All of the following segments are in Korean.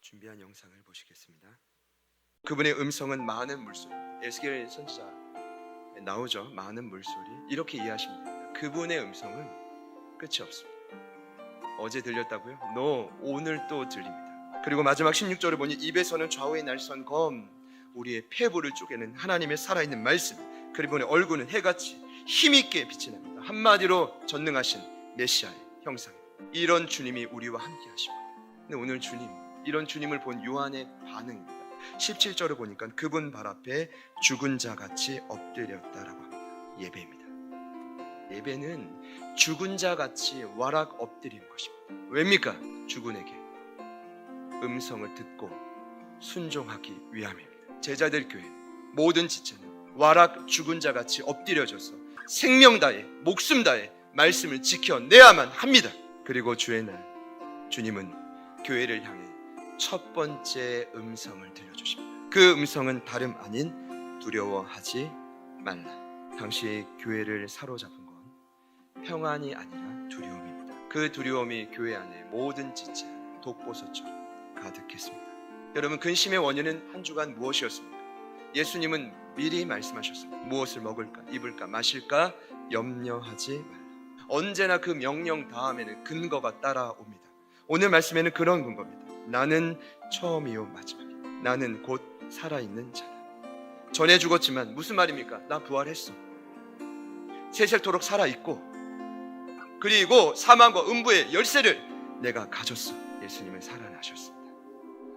준비한 영상을 보시겠습니다. 그분의 음성은 많은 물소리. 에스겔 선지자에 나오죠. 많은 물소리. 이렇게 이해하시면 됩니다. 그분의 음성은 끝이 없습니다. 어제 들렸다고요? No, 오늘 또 들립니다. 그리고 마지막 16절을 보니 입에서는 좌우의 날선 검, 우리의 폐부를 쪼개는 하나님의 살아있는 말씀, 그리고 얼굴은 해같이 힘있게 빛이 납니다. 한마디로 전능하신 메시아의 형상. 이런 주님이 우리와 함께 하시고, 근데 오늘 주님, 이런 주님을 본 요한의 반응입니다. 17절을 보니까 그분 발 앞에 죽은 자 같이 엎드렸다라고 합니다. 예배입니다. 예배는 죽은 자 같이 와락 엎드리는 것입니다. 왜입니까? 주군에게 음성을 듣고 순종하기 위함입니다. 제자들 교회 모든 지체는 와락 죽은 자 같이 엎드려져서 생명 다해 목숨 다해 말씀을 지켜내야만 합니다. 그리고 주의 날 주님은 교회를 향해 첫 번째 음성을 들려주십니다. 그 음성은 다름 아닌 두려워하지 말라. 당시 교회를 사로잡은 건 평안이 아니라 두려움입니다. 그 두려움이 교회 안에 모든 지체 독보소처럼 가득했습니다. 여러분, 근심의 원인은 한 주간 무엇이었습니까? 예수님은 미리 말씀하셨습니다. 무엇을 먹을까, 입을까, 마실까 염려하지 말라. 언제나 그 명령 다음에는 근거가 따라옵니다. 오늘 말씀에는 그런 근거입니다. 나는 처음이요 마지막이다. 나는 곧 살아있는 자다. 전에 죽었지만 무슨 말입니까? 나 부활했어. 세세토록 살아있고, 그리고 사망과 음부의 열쇠를 내가 가졌어. 예수님은 살아나셨습니다.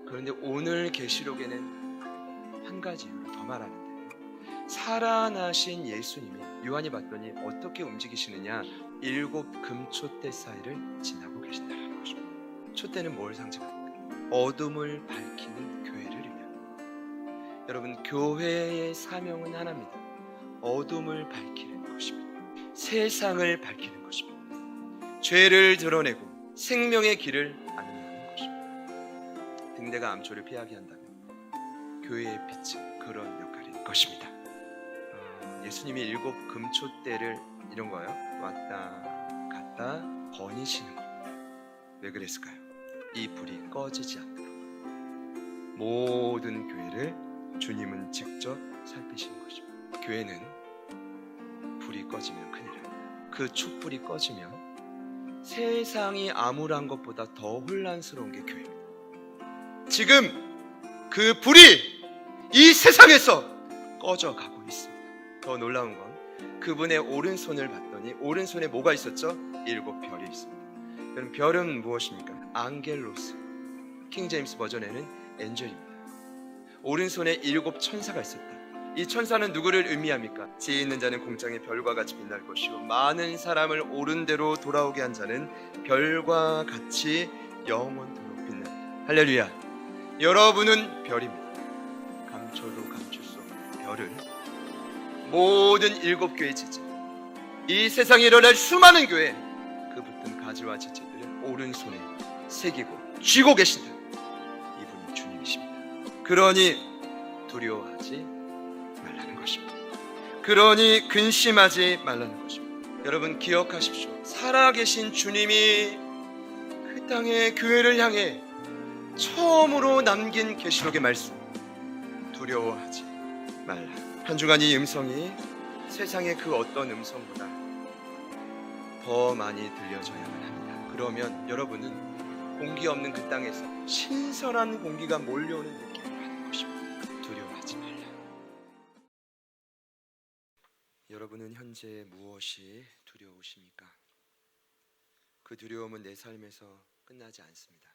그런데 오늘 계시록에는 한 가지 이유로 더 말하는데, 살아나신 예수님이 요한이 봤더니 어떻게 움직이시느냐, 7 금초대 사이를 지나고 계신다는 것입니다. 촛대는 뭘 상징합니까? 어둠을 밝히는 교회를 의미합니다. 여러분, 교회의 사명은 하나입니다. 어둠을 밝히는 것입니다. 세상을 밝히는 것입니다. 죄를 드러내고 생명의 길을 안내하는 것입니다. 등대가 암초를 피하게 한다면 교회의 빛은 그런 역할인 것입니다. 예수님이 7 금초대를 이런 거요, 왔다 갔다 거니시는 겁니다. 왜 그랬을까요? 이 불이 꺼지지 않도록. 모든 교회를 주님은 직접 살피시는 것입니다. 교회는 불이 꺼지면 큰일 납니다. 그 촛불이 꺼지면 세상이 암울한 것보다 더 혼란스러운 게 교회입니다. 지금 그 불이 이 세상에서 꺼져가고 있습니다. 더 놀라운 건 그분의 오른손을 봤더니 오른손에 뭐가 있었죠? 7 별이 있습니다. 여러분, 별은 무엇입니까? 앙겔로스. 킹제임스 버전에는 엔젤입니다. 오른손에 7 천사가 있었다. 이 천사는 누구를 의미합니까? 지혜 있는 자는 공장의 별과 같이 빛날 것이요 많은 사람을 옳은 대로 돌아오게 한 자는 별과 같이 영원토록 빛난다. 할렐루야. 여러분은 별입니다. 감춰도 감출 수 없는 별을 모든 7 교회 지체, 이 세상에 일어날 수많은 교회 그 붙은 가지와 지체들을 오른손에 새기고 쥐고 계신다. 이분이 주님이십니다. 그러니 두려워하지 말라는 것입니다. 그러니 근심하지 말라는 것입니다. 여러분, 기억하십시오. 살아계신 주님이 그 땅의 교회를 향해 처음으로 남긴 계시록의 말씀, 두려워하지 말라. 한 주간 이 음성이 세상의 그 어떤 음성보다 더 많이 들려져야만 합니다. 그러면 여러분은 공기 없는 그 땅에서 신선한 공기가 몰려오는 느낌을 받는 것입니다. 두려워하지 말라. 여러분은 현재 무엇이 두려우십니까? 그 두려움은 내 삶에서 끝나지 않습니다.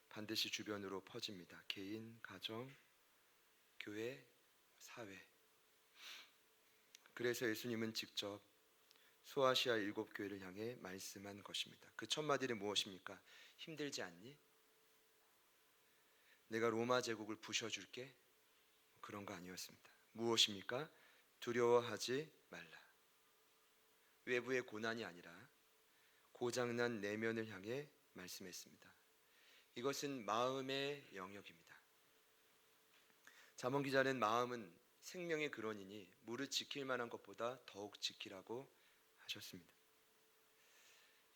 반드시 주변으로 퍼집니다. 개인, 가정, 교회, 사회. 그래서 예수님은 직접 소아시아 7 교회를 향해 말씀한 것입니다. 그 첫 마디는 무엇입니까? 힘들지 않니? 내가 로마 제국을 부셔줄게? 그런 거 아니었습니다. 무엇입니까? 두려워하지 말라. 외부의 고난이 아니라 고장난 내면을 향해 말씀했습니다. 이것은 마음의 영역입니다. 잠언 기자는 마음은 생명의 근원이니 무릇 지킬 만한 것보다 더욱 지키라고 하셨습니다.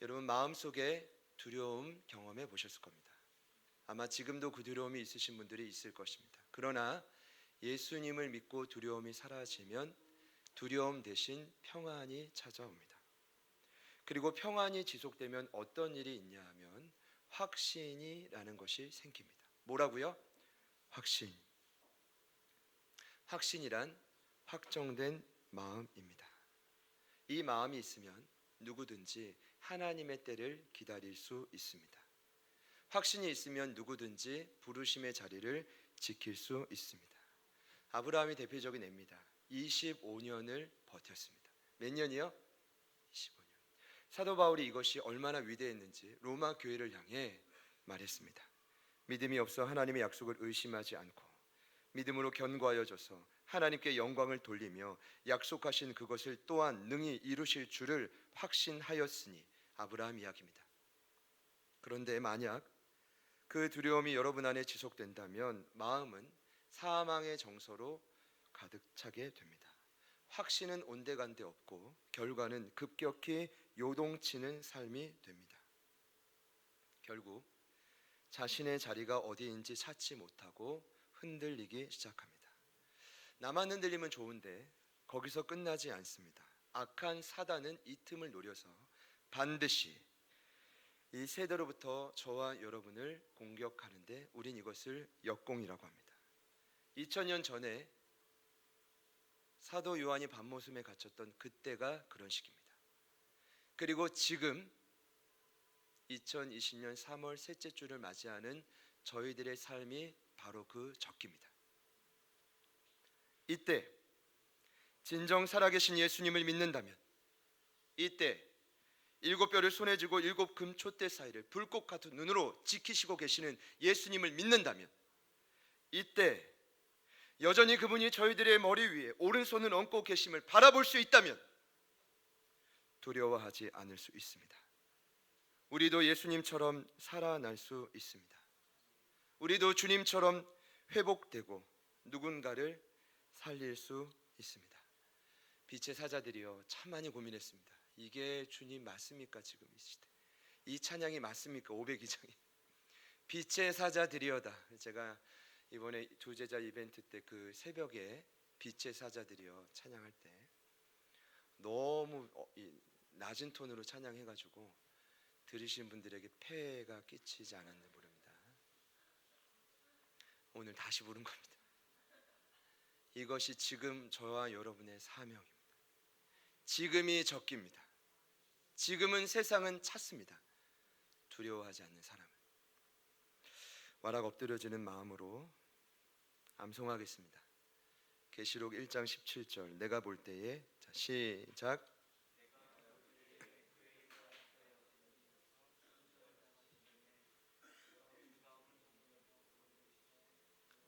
여러분, 마음속에 두려움 경험해 보셨을 겁니다. 아마 지금도 그 두려움이 있으신 분들이 있을 것입니다. 그러나 예수님을 믿고 두려움이 사라지면 두려움 대신 평안이 찾아옵니다. 그리고 평안이 지속되면 어떤 일이 있냐 하면 확신이라는 것이 생깁니다. 뭐라고요? 확신. 확신이란 확정된 마음입니다. 이 마음이 있으면 누구든지 하나님의 때를 기다릴 수 있습니다. 확신이 있으면 누구든지 부르심의 자리를 지킬 수 있습니다. 아브라함이 대표적인 예입니다. 25년을 버텼습니다. 몇 년이요? 25년. 사도 바울이 이것이 얼마나 위대했는지 로마 교회를 향해 말했습니다. 믿음이 없어 하나님의 약속을 의심하지 않고 믿음으로 견고하여져서 하나님께 영광을 돌리며 약속하신 그것을 또한 능히 이루실 줄을 확신하였으니, 아브라함 이야기입니다. 그런데 만약 그 두려움이 여러분 안에 지속된다면 마음은 사망의 정서로 가득 차게 됩니다. 확신은 온데간데 없고 결과는 급격히 요동치는 삶이 됩니다. 결국 자신의 자리가 어디인지 찾지 못하고 흔들리기 시작합니다. 나만 흔들리면 좋은데 거기서 끝나지 않습니다. 악한 사단은 이 틈을 노려서 반드시 이 세대로부터 저와 여러분을 공격하는데 우린 이것을 역공이라고 합니다. 2000년 전에 사도 요한이 밤모섬에 갇혔던 그때가 그런 시기입니다. 그리고 지금 2020년 3월 셋째 주를 맞이하는 저희들의 삶이 바로 그 적기입니다. 이때 진정 살아계신 예수님을 믿는다면, 이때 일곱 뼈를 손에 쥐고 일곱 금 촛대 사이를 불꽃 같은 눈으로 지키시고 계시는 예수님을 믿는다면, 이때 여전히 그분이 저희들의 머리 위에 오른손을 얹고 계심을 바라볼 수 있다면 두려워하지 않을 수 있습니다. 우리도 예수님처럼 살아날 수 있습니다. 우리도 주님처럼 회복되고 누군가를 살릴 수 있습니다. 빛의 사자들이여 참 많이 고민했습니다. 이게 주님 맞습니까? 지금 이 시대 이 찬양이 맞습니까? 502장이 빛의 사자들이여다. 제가 이번에 조제자 이벤트 때 그 새벽에 빛의 사자들이여 찬양할 때 너무 낮은 톤으로 찬양해가지고 들으신 분들에게 폐해가 끼치지 않았나 모릅니다. 오늘 다시 부른 겁니다. 이것이 지금 저와 여러분의 사명입니다. 지금이 적기입니다. 지금은 세상은 찼습니다. 두려워하지 않는 사람은. 와락 엎드려지는 마음으로 암송하겠습니다. 계시록 1장 17절 내가 볼 때에, 자, 시작.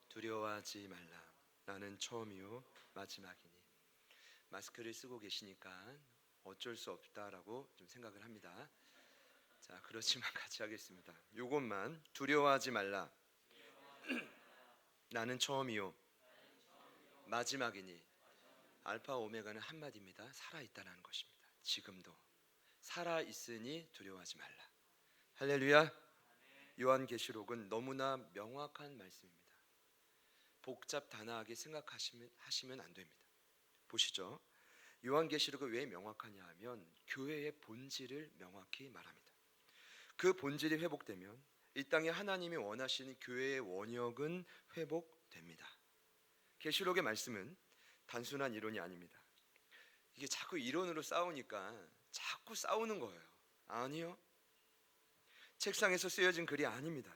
두려워하지 말라. 나는 처음이요 마지막이니. 마스크를 쓰고 계시니까 어쩔 수 없다라고 좀 생각을 합니다. 자, 그렇지만 같이 하겠습니다. 요것만 두려워하지 말라. 나는 처음이요 마지막이니. 알파 오메가는 한마디입니다. 살아있다는 것입니다. 지금도 살아있으니 두려워하지 말라. 할렐루야. 요한계시록은 너무나 명확한 말씀입니다. 복잡 단아하게 생각하시면 안 됩니다. 보시죠. 요한계시록은 왜 명확하냐 하면 교회의 본질을 명확히 말합니다. 그 본질이 회복되면 이 땅에 하나님이 원하시는 교회의 원역은 회복됩니다. 계시록의 말씀은 단순한 이론이 아닙니다. 이게 자꾸 이론으로 싸우니까 자꾸 싸우는 거예요. 아니요. 책상에서 쓰여진 글이 아닙니다.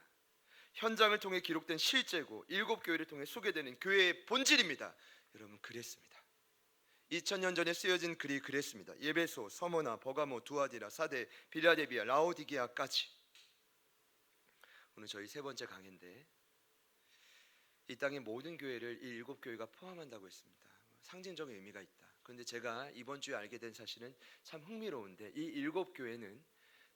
현장을 통해 기록된 실제고 일곱 교회를 통해 소개되는 교회의 본질입니다. 여러분, 그랬습니다. 2000년 전에 쓰여진 글이 그랬습니다. 예베소, 서머나, 버가모, 두아디라, 사데, 빌라델비아, 라오디게아까지. 오늘 저희 세 번째 강의인데 이 땅의 모든 교회를 이 일곱 교회가 포함한다고 했습니다. 상징적인 의미가 있다. 그런데 제가 이번 주에 알게 된 사실은 참 흥미로운데 이 일곱 교회는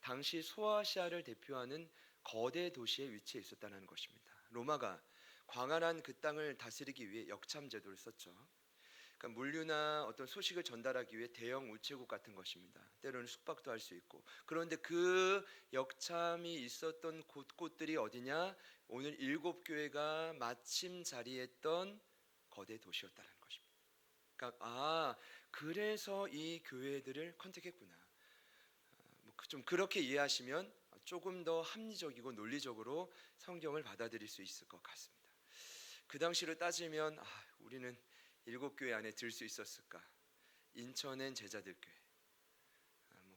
당시 소아시아를 대표하는 거대 도시에 위치해 있었다는 것입니다. 로마가 광활한 그 땅을 다스리기 위해 역참 제도를 썼죠. 그러니까 물류나 어떤 소식을 전달하기 위해 대형 우체국 같은 것입니다. 때로는 숙박도 할 수 있고. 그런데 그 역참이 있었던 곳들이 어디냐? 오늘 7교회가 마침 자리했던 거대 도시였다는 것입니다. 그러니까 그래서 이 교회들을 컨택했구나. 좀 그렇게 이해하시면 조금 더 합리적이고 논리적으로 성경을 받아들일 수 있을 것 같습니다. 그 당시로 따지면 우리는 7교회 안에 들 수 있었을까? 인천엔 제자들교회,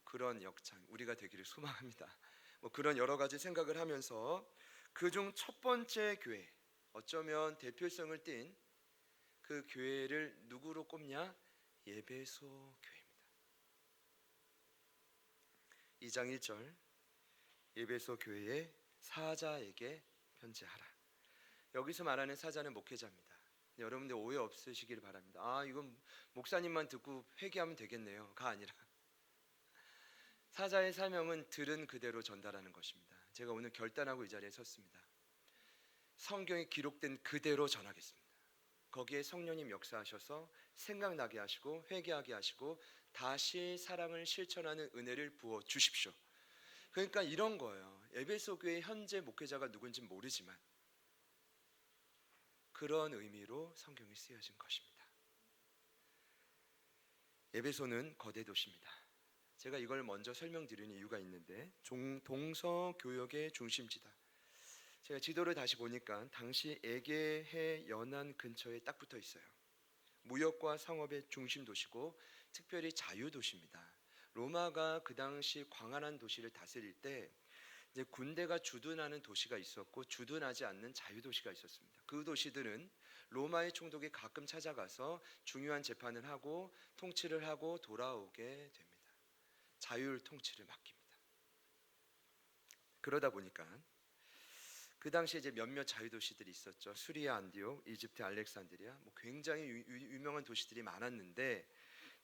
그런 역창 우리가 되기를 소망합니다. 그런 여러 가지 생각을 하면서 그중 첫 번째 교회, 어쩌면 대표성을 띈 그 교회를 누구로 꼽냐? 에베소 교회입니다. 2장 1절, 에베소 교회의 사자에게 편지하라. 여기서 말하는 사자는 목회자입니다. 여러분들 오해 없으시길 바랍니다. 이건 목사님만 듣고 회개하면 되겠네요가 아니라 사자의 사명은 들은 그대로 전달하는 것입니다. 제가 오늘 결단하고 이 자리에 섰습니다. 성경에 기록된 그대로 전하겠습니다. 거기에 성령님 역사하셔서 생각나게 하시고 회개하게 하시고 다시 사랑을 실천하는 은혜를 부어 주십시오. 그러니까 이런 거예요. 에베소 교회 현재 목회자가 누군지 모르지만 그런 의미로 성경이 쓰여진 것입니다. 에베소는 거대 도시입니다. 제가 이걸 먼저 설명드리는 이유가 있는데 동서교역의 중심지다. 제가 지도를 다시 보니까 당시 에게해 연안 근처에 딱 붙어 있어요. 무역과 상업의 중심 도시고 특별히 자유 도시입니다. 로마가 그 당시 광활한 도시를 다스릴 때 이제 군대가 주둔하는 도시가 있었고 주둔하지 않는 자유 도시가 있었습니다. 그 도시들은 로마의 총독이 가끔 찾아가서 중요한 재판을 하고 통치를 하고 돌아오게 됩니다. 자율 통치를 맡깁니다. 그러다 보니까 그 당시에 이제 몇몇 자유 도시들이 있었죠. 수리아, 안디옥, 이집트 알렉산드리아, 굉장히 유명한 도시들이 많았는데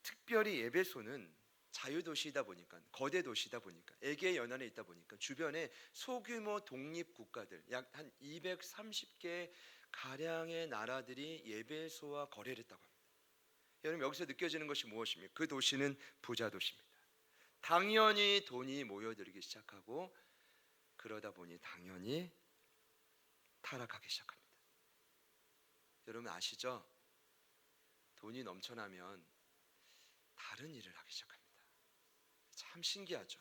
특별히 에베소는 자유 도시이다 보니까 거대 도시다 보니까 에게 연안에 있다 보니까 주변에 소규모 독립 국가들 약 한 230개 가량의 나라들이 에베소와 거래를 했다고 합니다. 여러분 여기서 느껴지는 것이 무엇입니까? 그 도시는 부자 도시입니다. 당연히 돈이 모여들기 시작하고 그러다 보니 당연히 타락하기 시작합니다. 여러분 아시죠? 돈이 넘쳐나면 다른 일을 하기 시작합니다. 참 신기하죠.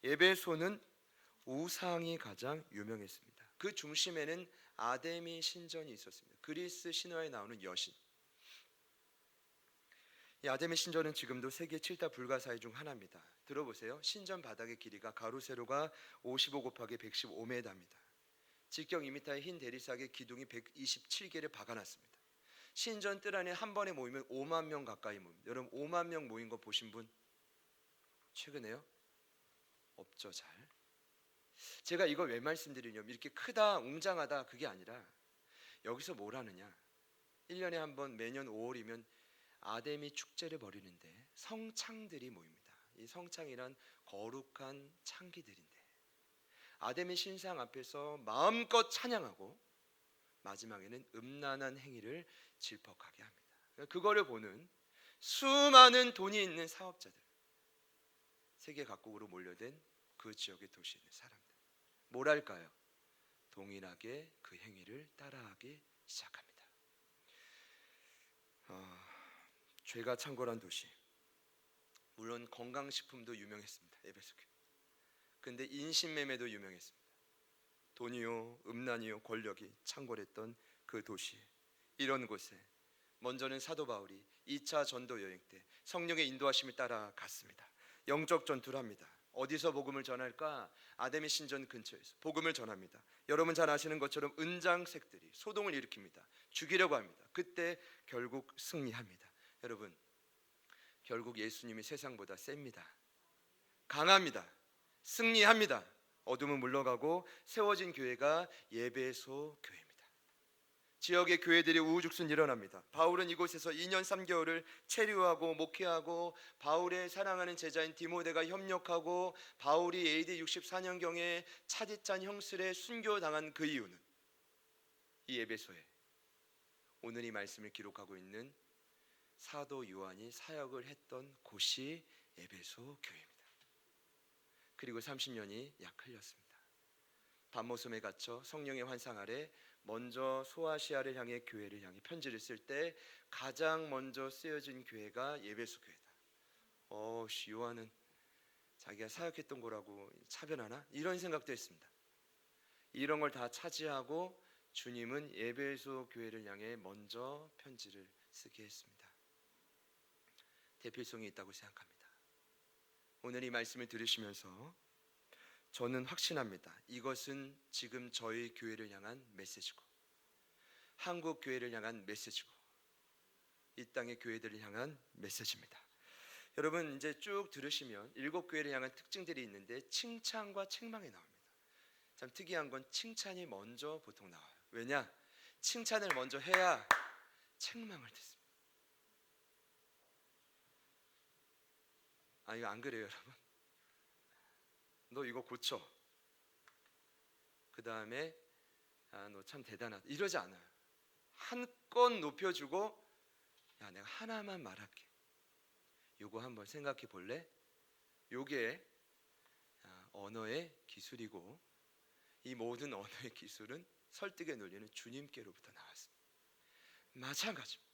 에베소는 우상이 가장 유명했습니다. 그 중심에는 아데미 신전이 있었습니다. 그리스 신화에 나오는 여신. 이 아데미 신전은 지금도 세계 7대 불가사의 중 하나입니다. 들어보세요. 신전 바닥의 길이가 가로 세로가 55 곱하기 115m입니다. 직경 2m의 흰 대리석에 기둥이 127개를 박아놨습니다. 신전 뜰 안에 한 번에 모이면 5만 명 가까이 모입니다. 여러분 5만 명 모인 거 보신 분 최근에요? 없죠. 잘. 제가 이걸 왜 말씀드리냐면 이렇게 크다 웅장하다 그게 아니라 여기서 뭘 하느냐, 1년에 한 번 매년 5월이면 아데미 축제를 벌이는데 성창들이 모입니다. 이 성창이란 거룩한 창기들인데 아데미 신상 앞에서 마음껏 찬양하고 마지막에는 음란한 행위를 질퍽하게 합니다. 그거를 보는 수많은 돈이 있는 사업자들, 세계 각국으로 몰려든 그 지역의 도시에 있는 사람들, 뭘 할까요? 동일하게 그 행위를 따라하기 시작합니다. 죄가 창궐한 도시. 물론 건강식품도 유명했습니다. 에베소 교회. 근데 인신매매도 유명했습니다. 돈이요, 음란이요, 권력이 창궐했던 그 도시. 이런 곳에 먼저는 사도 바울이 2차 전도 여행 때 성령의 인도하심을 따라 갔습니다. 영적 전투를 합니다. 어디서 복음을 전할까? 아데미 신전 근처에서 복음을 전합니다. 여러분 잘 아시는 것처럼 은장색들이 소동을 일으킵니다. 죽이려고 합니다. 그때 결국 승리합니다. 여러분 결국 예수님이 세상보다 셉니다. 강합니다. 승리합니다. 어둠은 물러가고 세워진 교회가 에베소 교회입니다. 지역의 교회들이 우후죽순 일어납니다. 바울은 이곳에서 2년 3개월을 체류하고 목회하고 바울의 사랑하는 제자인 디모데가 협력하고 바울이 AD 64년경에 차디찬 형술에 순교당한 그 이유는 이 에베소에 오늘 이 말씀을 기록하고 있는 사도 요한이 사역을 했던 곳이 에베소 교회입니다. 그리고 30년이 약 흘렸습니다. 밤모섬에 갇혀 성령의 환상 아래 먼저 소아시아를 향해 교회를 향해 편지를 쓸 때 가장 먼저 쓰여진 교회가 에베소 교회다. 요한은 자기가 사역했던 거라고 차별하나? 이런 생각도 했습니다. 이런 걸 다 차지하고 주님은 에베소 교회를 향해 먼저 편지를 쓰게 했습니다. 대표성이 있다고 생각합니다. 오늘 이 말씀을 들으시면서 저는 확신합니다. 이것은 지금 저희 교회를 향한 메시지고, 한국 교회를 향한 메시지고, 이 땅의 교회들을 향한 메시지입니다. 여러분 이제 쭉 들으시면 7교회를 향한 특징들이 있는데 칭찬과 책망이 나옵니다. 참 특이한 건 칭찬이 먼저 보통 나와요. 왜냐? 칭찬을 먼저 해야 책망을 듣습니다. 이거 안 그래요, 여러분? 너 이거 고쳐. 그 다음에 너 참 대단하다. 이러지 않아요. 한껏 높여주고 내가 하나만 말할게. 요거 한번 생각해 볼래? 요게 언어의 기술이고, 이 모든 언어의 기술은 설득의 논리는 주님께로부터 나왔습니다. 마찬가지입니다.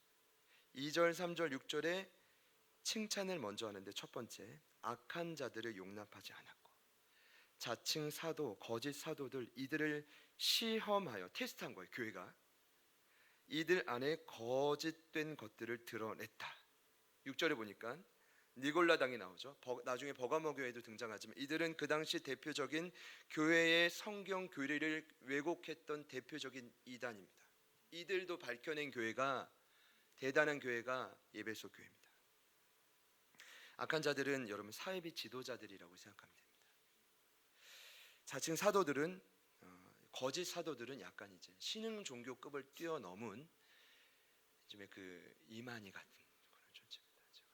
2절, 3절, 6절에 칭찬을 먼저 하는데 첫 번째, 악한 자들을 용납하지 않았고, 자칭 사도, 거짓 사도들, 이들을 시험하여 테스트한 거예요. 교회가 이들 안에 거짓된 것들을 드러냈다. 6절에 보니까 니골라당이 나오죠. 나중에 버가모 교회도 등장하지만 이들은 그 당시 대표적인 교회의 성경 교리를 왜곡했던 대표적인 이단입니다. 이들도 밝혀낸 교회가, 대단한 교회가 에베소 교회입니다. 악한 자들은 여러분 사이비 지도자들이라고 생각하면 됩니다. 자칭 사도들은 거짓 사도들은 약간 이제 신흥 종교급을 뛰어넘은 요즘에 그 이만희 같은 그런 존재입니다. 제가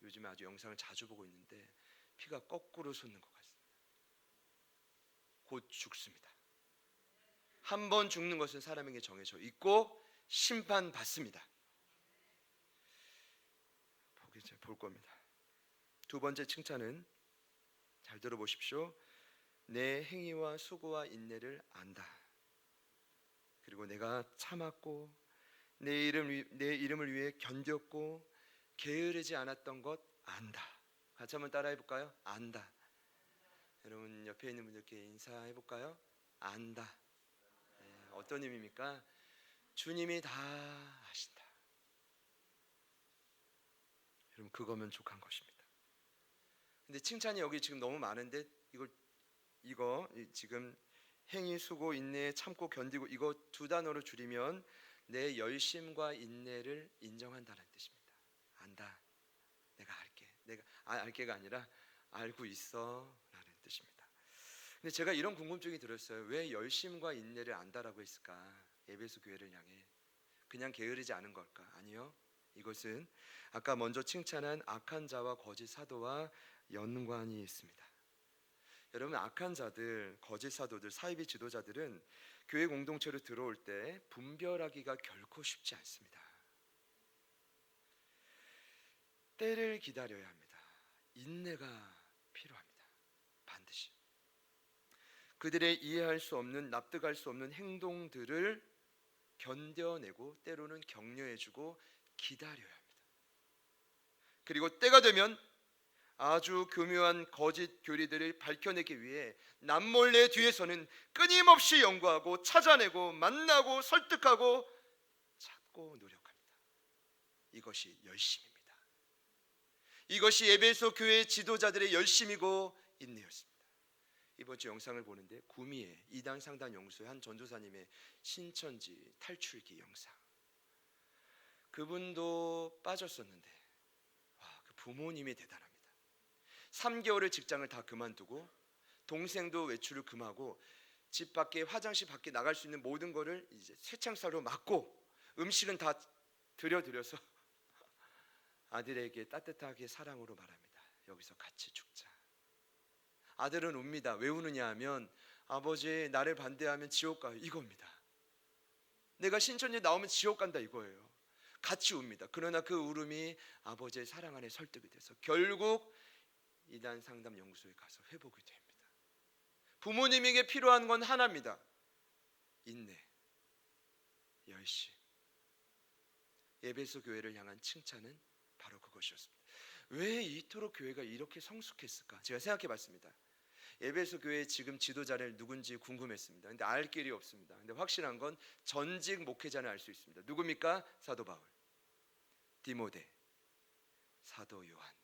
요즘에 아주 영상을 자주 보고 있는데 피가 거꾸로 솟는 것 같습니다. 곧 죽습니다. 한 번 죽는 것은 사람에게 정해져 있고 심판받습니다. 볼 겁니다. 두 번째 칭찬은 잘 들어보십시오. 내 행위와 수고와 인내를 안다. 그리고 내가 참았고 내 이름을 위해 견뎠고 게으르지 않았던 것 안다. 같이 한번 따라해 볼까요? 안다. 여러분 옆에 있는 분들께 인사해 볼까요? 안다. 어떤 의미입니까? 주님이 다 아신다. 여러분 그거면 족한 것입니다. 근데 칭찬이 여기 지금 너무 많은데 이거 지금 행위, 수고, 인내, 참고, 견디고 이거 두 단어로 줄이면 내 열심과 인내를 인정한다는 뜻입니다. 안다. 내가 알게. 내가 알게가 아니라 알고 있어라는 뜻입니다. 근데 제가 이런 궁금증이 들었어요. 왜 열심과 인내를 안다라고 했을까? 에베소 교회를 향해 그냥 게으르지 않은 걸까? 아니요. 이것은 아까 먼저 칭찬한 악한 자와 거짓 사도와 연관이 있습니다. 여러분 악한 자들, 거짓 사도들, 사이비 지도자들은 교회 공동체로 들어올 때 분별하기가 결코 쉽지 않습니다. 때를 기다려야 합니다. 인내가 필요합니다. 반드시. 그들의 이해할 수 없는, 납득할 수 없는 행동들을 견뎌내고 때로는 격려해주고 기다려야 합니다. 그리고 때가 되면 아주 교묘한 거짓 교리들을 밝혀내기 위해 남몰래 뒤에서는 끊임없이 연구하고 찾아내고 만나고 설득하고 찾고 노력합니다. 이것이 열심입니다. 이것이 에베소 교회 지도자들의 열심이고 인내였습니다. 이번 주 영상을 보는데 구미의 이단 상단 영수의 한 전도사님의 신천지 탈출기 영상, 그분도 빠졌었는데 그 부모님이 대단합니다. 3개월을 직장을 다 그만두고 동생도 외출을 금하고 집 밖에 화장실 밖에 나갈 수 있는 모든 거를 이제 쇠창살로 막고 음식은 다 들여서 아들에게 따뜻하게 사랑으로 말합니다. 여기서 같이 죽자. 아들은 웁니다. 왜 우느냐 하면 아버지 나를 반대하면 지옥 가요. 이겁니다. 내가 신천지에 나오면 지옥 간다 이거예요. 같이 웁니다. 그러나 그 울음이 아버지의 사랑 안에 설득이 돼서 결국 이단 상담 연구소에 가서 회복이 됩니다. 부모님에게 필요한 건 하나입니다. 인내, 열심. 에베소 교회를 향한 칭찬은 바로 그것이었습니다. 왜 이토록 교회가 이렇게 성숙했을까? 제가 생각해 봤습니다. 에베소 교회 지금 지도자를 누군지 궁금했습니다. 근데 알 길이 없습니다. 근데 확실한 건 전직 목회자는 알 수 있습니다. 누굽니까? 사도 바울, 디모데, 사도 요한.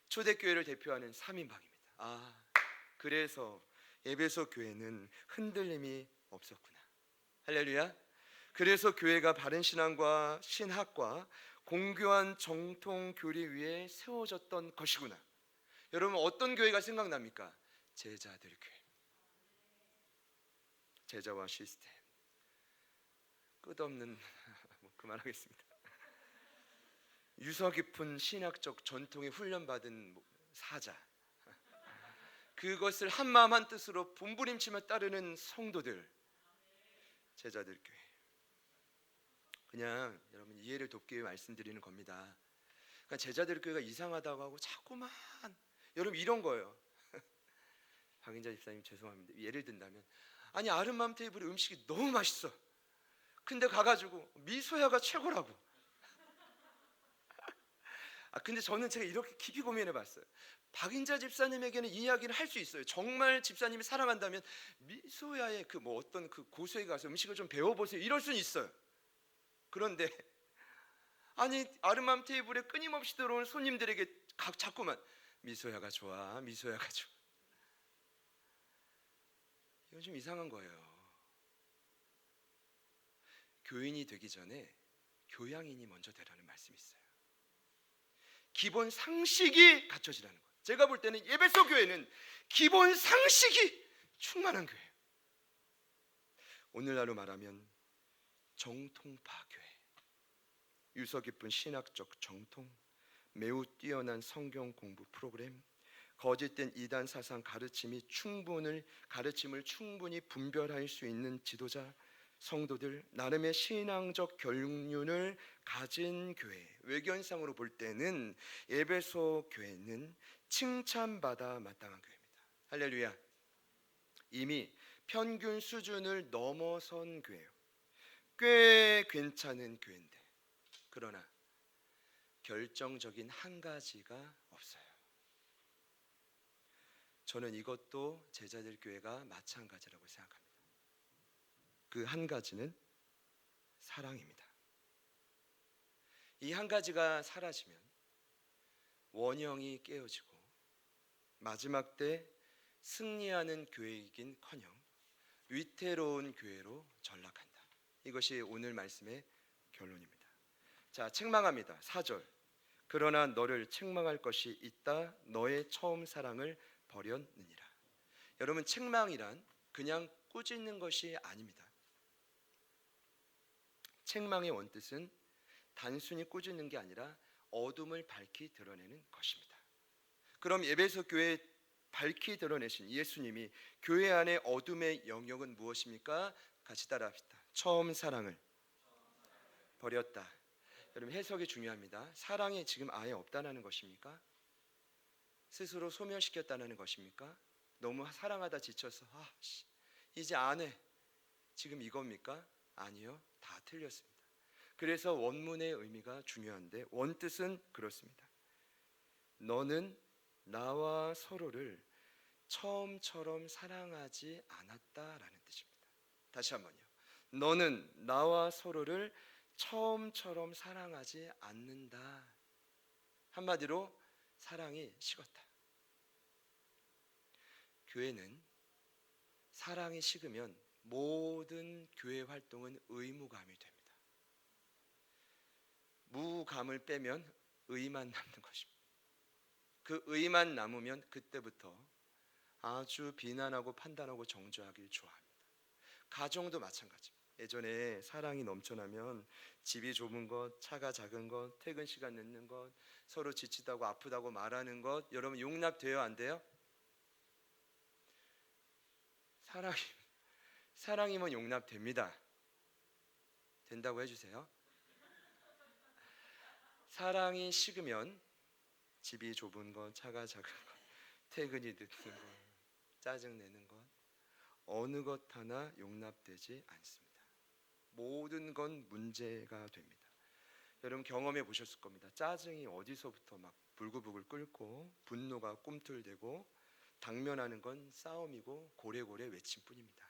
초대교회를 대표하는 3인방입니다. 그래서 에베소 교회는 흔들림이 없었구나. 할렐루야. 그래서 교회가 바른 신앙과 신학과 공교한 정통 교리 위에 세워졌던 것이구나. 여러분, 어떤 교회가 생각납니까? 제자들 교회. 제자와 시스템. 끝없는 그만하겠습니다. 유서 깊은 신학적 전통에 훈련받은 사자, 그것을 한마음 한뜻으로 분부림치며 따르는 성도들, 제자들 교회. 그냥 여러분 이해를 돕기 위해 말씀드리는 겁니다. 그러니까 제자들 교회가 이상하다고 하고 자꾸만 여러분 이런 거예요. 박인자 집사님 죄송합니다. 예를 든다면 아니 아름맘 테이블에 음식이 너무 맛있어. 근데 가가지고 미소야가 최고라고. 근데 저는 제가 이렇게 깊이 고민해봤어요. 박인자 집사님에게는 이 이야기를 할 수 있어요. 정말 집사님이 사랑한다면 미소야의 그 뭐 어떤 그 고수에 가서 음식을 좀 배워보세요. 이럴 수는 있어요. 그런데 아니 아름맘 테이블에 끊임없이 들어오는 손님들에게 자꾸만 미소야가 좋아, 미소야가 좋아. 이건 좀 이상한 거예요. 교인이 되기 전에 교양인이 먼저 되라는 말씀이 있어요. 기본 상식이 갖춰지라는 거예요. 제가 볼 때는 에베소 교회는 기본 상식이 충만한 교회예요. 오늘날로 말하면 정통파 교회. 유서 깊은 신학적 정통, 매우 뛰어난 성경 공부 프로그램, 거짓된 이단 사상 가르침을 충분히 분별할 수 있는 지도자, 성도들, 나름의 신앙적 경륜을 가진 교회. 외견상으로 볼 때는 에베소 교회는 칭찬받아 마땅한 교회입니다. 할렐루야. 이미 평균 수준을 넘어선 교회예요. 꽤 괜찮은 교회인데 그러나 결정적인 한 가지가 없어요. 저는 이것도 제자들 교회가 마찬가지라고 생각합니다. 그 한 가지는 사랑입니다. 이 한 가지가 사라지면 원형이 깨어지고 마지막 때 승리하는 교회이긴커녕 위태로운 교회로 전락한다. 이것이 오늘 말씀의 결론입니다. 자, 책망합니다. 4절. 그러나 너를 책망할 것이 있다. 너의 처음 사랑을 버렸느니라. 여러분, 책망이란 그냥 꾸짖는 것이 아닙니다. 책망의 원뜻은 단순히 꾸짖는 게 아니라 어둠을 밝히 드러내는 것입니다. 그럼 에베소 교회에 밝히 드러내신 예수님이 교회 안의 어둠의 영역은 무엇입니까? 같이 따라합시다. 처음 사랑을 버렸다. 여러분, 해석이 중요합니다. 사랑이 지금 아예 없다는 것입니까? 스스로 소멸시켰다는 것입니까? 너무 사랑하다 지쳐서 이제 안 해. 지금 이겁니까? 아니요. 다 틀렸습니다. 그래서 원문의 의미가 중요한데 원뜻은 그렇습니다. 너는 나와 서로를 처음처럼 사랑하지 않았다라는 뜻입니다. 다시 한번요. 너는 나와 서로를 처음처럼 사랑하지 않는다. 한마디로 사랑이 식었다. 교회는 사랑이 식으면 모든 교회 활동은 의무감이 됩니다. 무감을 빼면 의만 남는 것입니다. 그 의만 남으면 그때부터 아주 비난하고 판단하고 정죄하길 좋아합니다. 가정도 마찬가지입니다. 예전에 사랑이 넘쳐나면 집이 좁은 것, 차가 작은 것, 퇴근 시간 늦는 것, 서로 지치다고 아프다고 말하는 것, 여러분 용납돼요, 안 돼요? 사랑이면 용납됩니다. 된다고 해주세요. 사랑이 식으면 집이 좁은 것, 차가 작은 것, 퇴근이 늦는 것, 짜증내는 것, 어느 것 하나 용납되지 않습니다. 모든 건 문제가 됩니다. 여러분 경험해 보셨을 겁니다. 짜증이 어디서부터 막 불구불구 끓고 분노가 꿈틀대고 당면하는 건 싸움이고 고래고래 외침뿐입니다.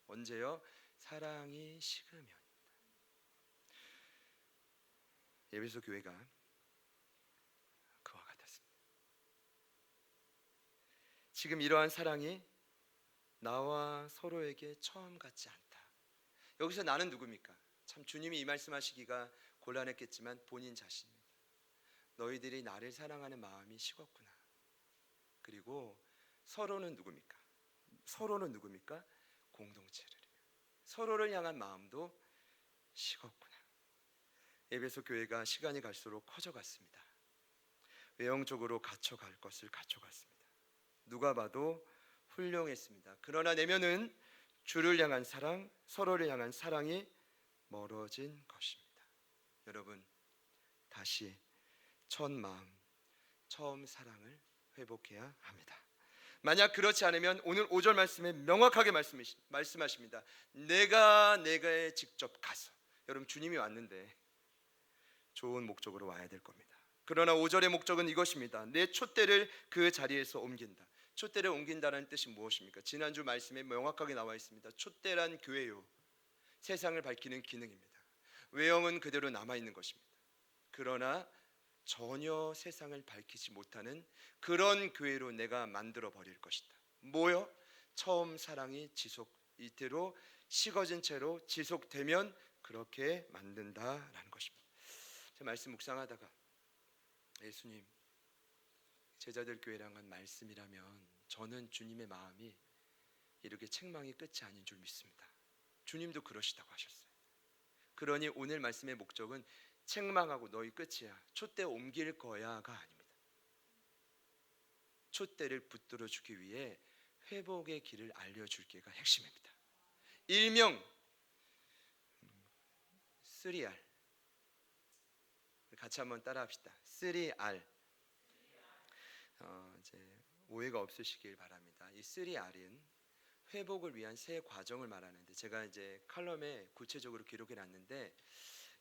언제요? 사랑이 식으면. 에베소 교회가 그와 같았습니다. 지금 이러한 사랑이 나와 서로에게 처음 같지 않다. 여기서 나는 누굽니까? 참 주님이 이 말씀하시기가 곤란했겠지만 본인 자신입니다. 너희들이 나를 사랑하는 마음이 식었구나. 그리고 서로는 누굽니까? 서로는 누굽니까? 공동체를. 서로를 향한 마음도 식었구나. 에베소 교회가 시간이 갈수록 커져갔습니다. 외형적으로 갖춰갈 것을 갖춰갔습니다. 누가 봐도 훌륭했습니다. 그러나 내면은 주를 향한 사랑, 서로를 향한 사랑이 멀어진 것입니다. 여러분, 다시 첫 마음, 처음 사랑을 회복해야 합니다. 만약 그렇지 않으면 오늘 5절 말씀에 명확하게 말씀하십니다. 내가 직접 가서. 여러분 주님이 왔는데 좋은 목적으로 와야 될 겁니다. 그러나 5절의 목적은 이것입니다. 내 촛대를 그 자리에서 옮긴다. 촛대를 옮긴다는 뜻이 무엇입니까? 지난주 말씀에 명확하게 나와 있습니다. 촛대란 교회요, 세상을 밝히는 기능입니다. 외형은 그대로 남아있는 것입니다. 그러나 전혀 세상을 밝히지 못하는 그런 교회로 내가 만들어 버릴 것이다. 뭐요? 처음 사랑이 이대로 식어진 채로 지속되면 그렇게 만든다라는 것입니다. 제 말씀 묵상하다가 예수님, 제자들 교회랑은 말씀이라면 저는 주님의 마음이 이렇게 책망이 끝이 아닌 줄 믿습니다. 주님도 그러시다고 하셨어요. 그러니 오늘 말씀의 목적은 책망하고 너희 끝이야, 촛대 옮길 거야가 아닙니다. 촛대를 붙들어 주기 위해 회복의 길을 알려줄 게가 핵심입니다. 일명 3R, 같이 한번 따라합시다. 3R. 이제 오해가 없으시길 바랍니다. 이 3R은 회복을 위한 세 과정을 말하는데, 제가 이제 칼럼에 구체적으로 기록해 놨는데,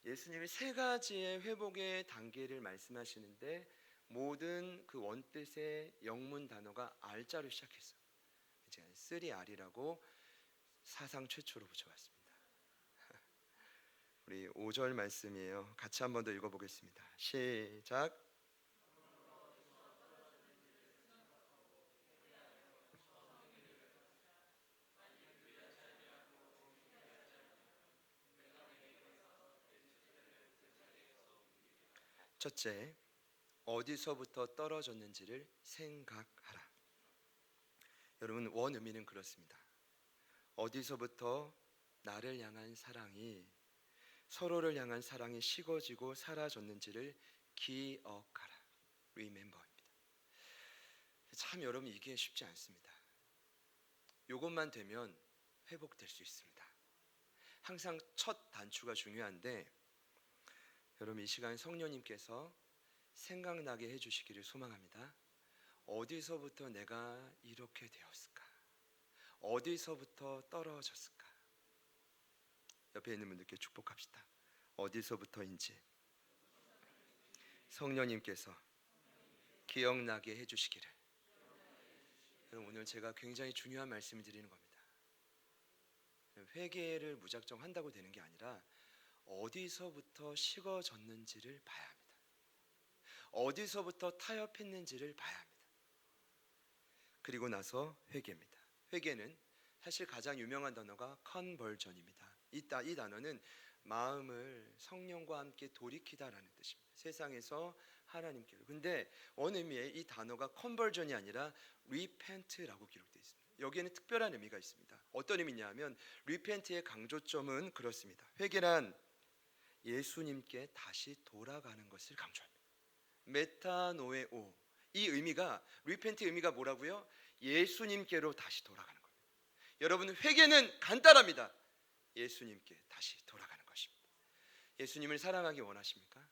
예수님이 세 가지의 회복의 단계를 말씀하시는데 모든 그 원뜻의 영문 단어가 R자로 시작했어요. 제가 3R이라고 사상 최초로 붙여봤습니다. 우리 5절 말씀이에요. 같이 한 번 더 읽어보겠습니다. 시작. 첫째, 어디서부터 떨어졌는지를 생각하라. 여러분, 원 의미는 그렇습니다. 어디서부터 나를 향한 사랑이, 서로를 향한 사랑이 식어지고 사라졌는지를 기억하라. Remember입니다. 참 여러분, 이게 쉽지 않습니다. 이것만 되면 회복될 수 있습니다. 항상 첫 단추가 중요한데, 여러분 이 시간 성령님께서 생각나게 해주시기를 소망합니다. 어디서부터 내가 이렇게 되었을까? 어디서부터 떨어졌을까? 옆에 있는 분들께 축복합시다. 어디서부터인지 성령님께서 기억나게 해주시기를. 오늘 제가 굉장히 중요한 말씀을 드리는 겁니다. 회개를 무작정 한다고 되는 게 아니라 어디서부터 식어졌는지를 봐야 합니다. 어디서부터 타협했는지를 봐야 합니다. 그리고 나서 회개입니다. 회개는 사실 가장 유명한 단어가 컨버전입니다. 이 단어는 마음을 성령과 함께 돌이키다라는 뜻입니다. 세상에서 하나님께로. 근데 어느 의미의 이 단어가 컨버전이 아니라 repent라고 기록되어 있습니다. 여기에는 특별한 의미가 있습니다. 어떤 의미냐면 repent의 강조점은 그렇습니다. 회개란 예수님께 다시 돌아가는 것을 강조합니다. 메타노에오, 이 의미가, repent의 의미가 뭐라고요? 예수님께로 다시 돌아가는 겁니다. 여러분, 회개는 간단합니다. 예수님께 다시 돌아가는 것입니다. 예수님을 사랑하기 원하십니까?